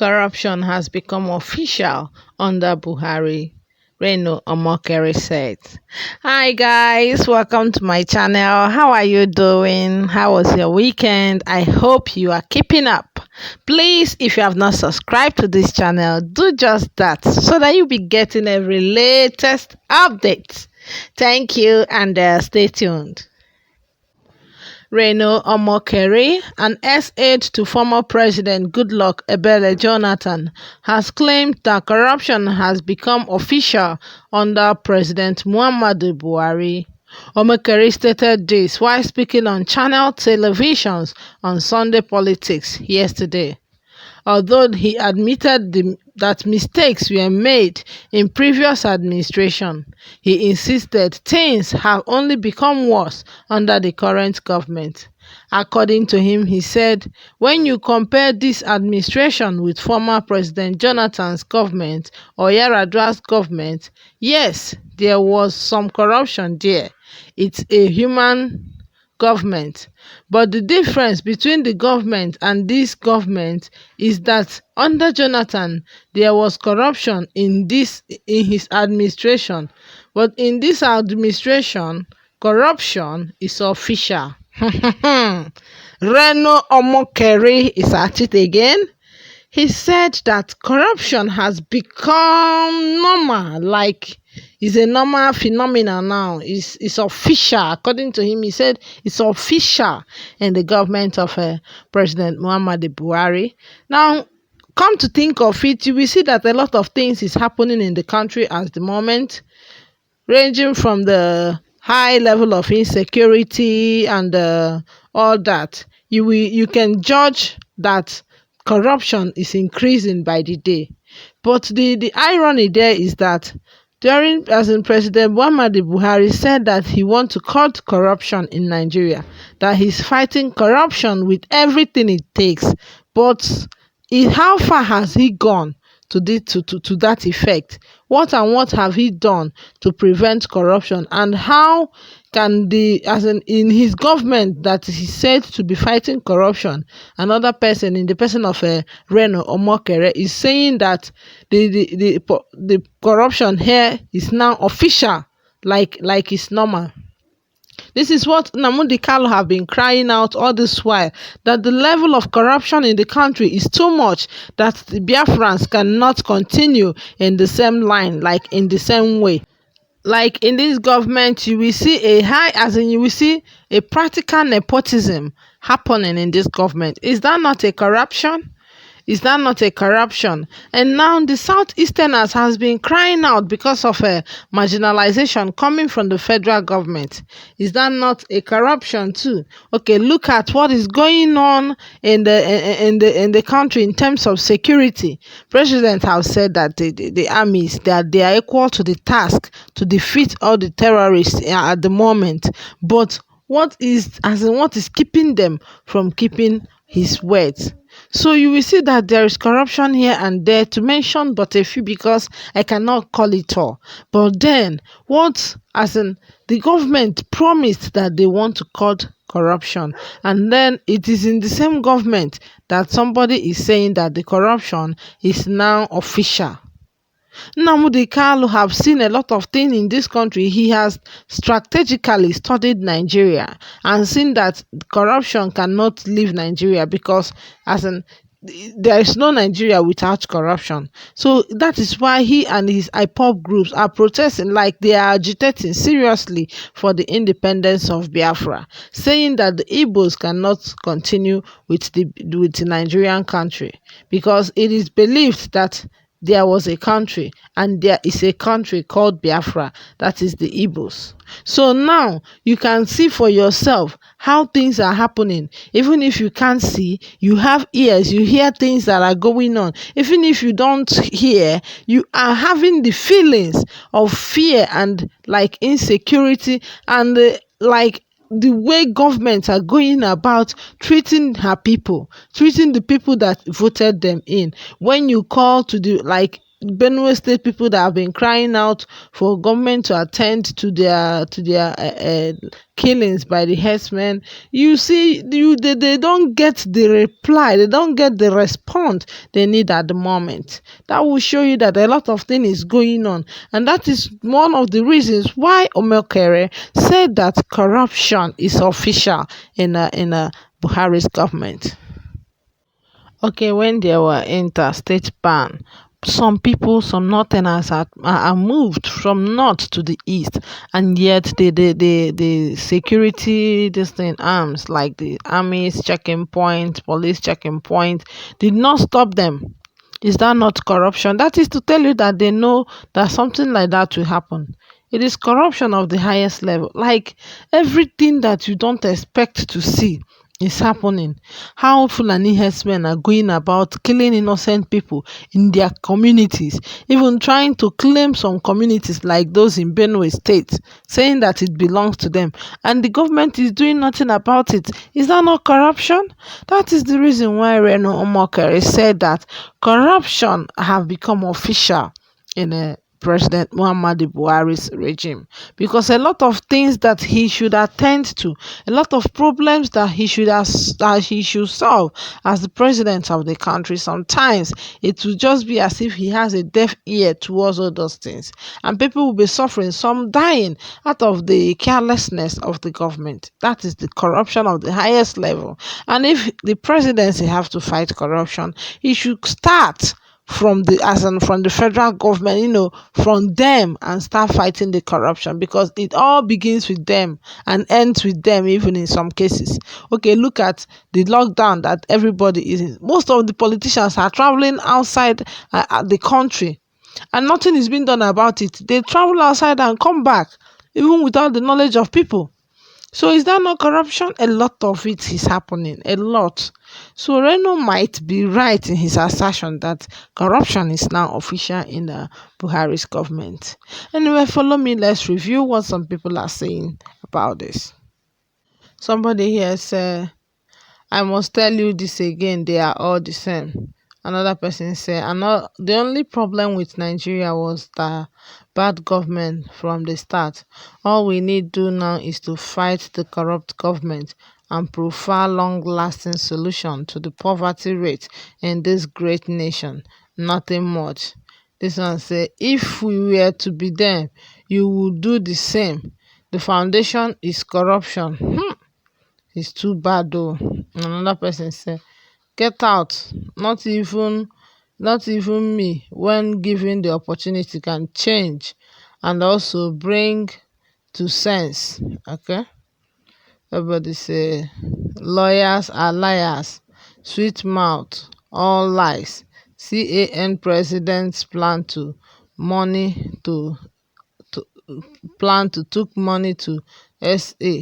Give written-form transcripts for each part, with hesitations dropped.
Corruption has become official under Buhari, Reno Omokri said. Hi guys, welcome to my channel. How are you doing? How was your weekend? I hope you are keeping up. Please, if you have not subscribed to this channel, do just that so that you'll be getting every latest update. Thank you and stay tuned. Reno Omokri, an ex-aide to former President Goodluck Ebele Jonathan, has claimed that corruption has become official under President Muhammadu Buhari. Omokri stated this while speaking on channel televisions on Sunday Politics yesterday. Although he admitted that mistakes were made in previous administration, he insisted things have only become worse under the current government. According to him, he said, when you compare this administration with former President Jonathan's government or Yar'Adua's government, yes, there was some corruption there. It's a human government, but the difference between the government and this government is that under Jonathan there was corruption in his administration, but in this administration corruption is official. Reno Omokri is at it again. He said that corruption has become normal, like it's a normal phenomenon now. It's official. According to him, he said it's official in the government of President Muhammadu Buhari. Now, come to think of it, you will see that a lot of things is happening in the country at the moment, ranging from the high level of insecurity and all that. You can judge that corruption is increasing by the day. But the irony there is that President Muhammadu Buhari said that he wants to cut corruption in Nigeria, that he's fighting corruption with everything it takes. But how far has he gone to that effect? What have he done to prevent corruption? And how can in his government that he said to be fighting corruption, another person in the person of Reno Omokri is saying that the corruption here is now official, like it's normal. This is what Nnamdi Kanu have been crying out all this while, that the level of corruption in the country is too much, that the Biafrans cannot continue in the same line, like in the same way. Like in this government, you will see you will see a practical nepotism happening in this government. Is that not a corruption? Is that not a corruption? And now the Southeasterners has been crying out because of a marginalization coming from the federal government. Is that not a corruption too? Okay, look at what is going on in the country in terms of security. President have said that the armies, that they are equal to the task to defeat all the terrorists at the moment. But what is keeping them from keeping his words? So you will see that there is corruption here and there, to mention but a few, because I cannot call it all. But then the government promised that they want to cut corruption, and then it is in the same government that somebody is saying that the corruption is now official. Nnamdi Kanu have seen a lot of things in this country. He has strategically studied Nigeria and seen that corruption cannot leave Nigeria, because there is no Nigeria without corruption. So that is why he and his IPOB groups are protesting, like they are agitating seriously for the independence of Biafra, saying that the Igbos cannot continue with the Nigerian country, because it is believed that there was a country and there is a country called Biafra, that is the Igbos. So now you can see for yourself how things are happening. Even if you can't see, you have ears, you hear things that are going on. Even if you don't hear, you are having the feelings of fear and like insecurity, and like the way governments are going about treating her people, treating the people that voted them in. When you call to Benue State people that have been crying out for government to attend to their killings by the herdsmen, you see, they don't get the reply, they don't get the response they need at the moment. That will show you that a lot of things is going on, and that is one of the reasons why Omokri said that corruption is official in a Buhari's government. Okay, when there were interstate ban, some people, some northerners are moved from north to the east, and yet the security, this thing, arms like the army's checking point, police checking point, did not stop them. Is that not corruption? That is to tell you that they know that something like that will happen. It is corruption of the highest level. Like everything that you don't expect to see is happening. How Fulani herdsmen are going about killing innocent people in their communities, even trying to claim some communities like those in Benue State, saying that it belongs to them, and the government is doing nothing about it. Is that not corruption? That is the reason why Reno Omokri said that corruption have become official in a President Muhammadu Buhari's regime, because a lot of things that he should attend to, a lot of problems that he should solve as the president of the country, sometimes it will just be as if he has a deaf ear towards all those things, and people will be suffering, some dying out of the carelessness of the government. That is the corruption of the highest level. And if the presidency have to fight corruption, he should start from from the federal government, from them, and start fighting the corruption, because it all begins with them and ends with them, even in some cases. Okay, look at the lockdown that everybody is in. Most of the politicians are traveling outside the country, and nothing is being done about it. They travel outside and come back even without the knowledge of people. So is that not corruption? A lot of it is happening, a lot. So Reno might be right in his assertion that corruption is now official in the Buhari's government. Anyway, follow me. Let's review what some people are saying about this. Somebody here said, I must tell you this again, they are all the same. Another person said, the only problem with Nigeria was the bad government from the start. All we need do now is to fight the corrupt government and provide long-lasting solution to the poverty rate in this great nation. Nothing much. This one say, if we were to be them, you would do the same. The foundation is corruption. It's too bad though. Another person said, get out. Not even me, when given the opportunity, can change and also bring to sense. Okay. Everybody say, lawyers are liars, sweet mouth, all lies. CAN president's money to took money to SA.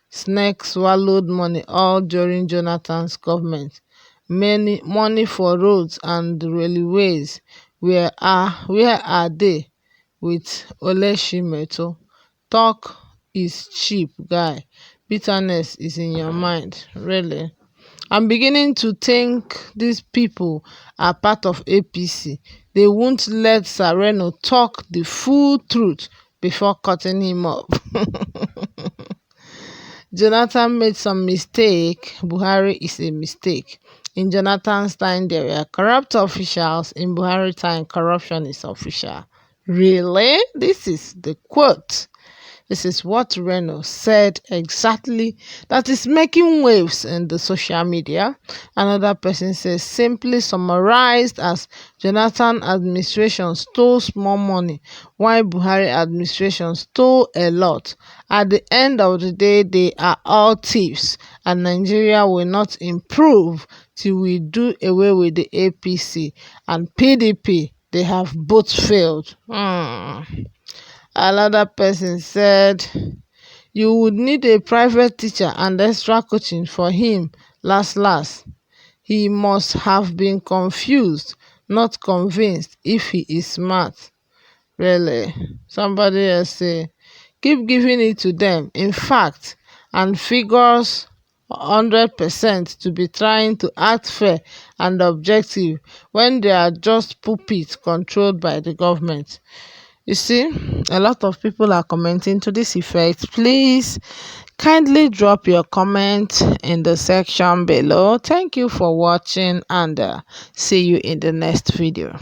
Snake swallowed money all during Jonathan's government. Money for roads and railways. Where are they with Oleshimeto? Talk is cheap, guy. Bitterness is in your mind. Really? I'm beginning to think these people are part of APC. They won't let Reno talk the full truth before cutting him up. Jonathan made some mistake. Buhari is a mistake. In Jonathan's time, there were corrupt officials. In Buhari time, corruption is official. Really? This is the quote. This is what Reno said exactly, that is making waves in the social media. Another person says, simply summarized as Jonathan administration stole small money, while Buhari administration stole a lot. At the end of the day, they are all thieves, and Nigeria will not improve till we do away with the APC and PDP. They have both failed. Another person said, you would need a private teacher and extra coaching for him. Last. He must have been confused, not convinced, if he is smart. Really? Somebody else say, keep giving it to them. In fact, and figures 100% to be trying to act fair and objective when they are just puppets controlled by the government. You see, a lot of people are commenting to this effect. Please kindly drop your comment in the section below. Thank you for watching, and see you in the next video.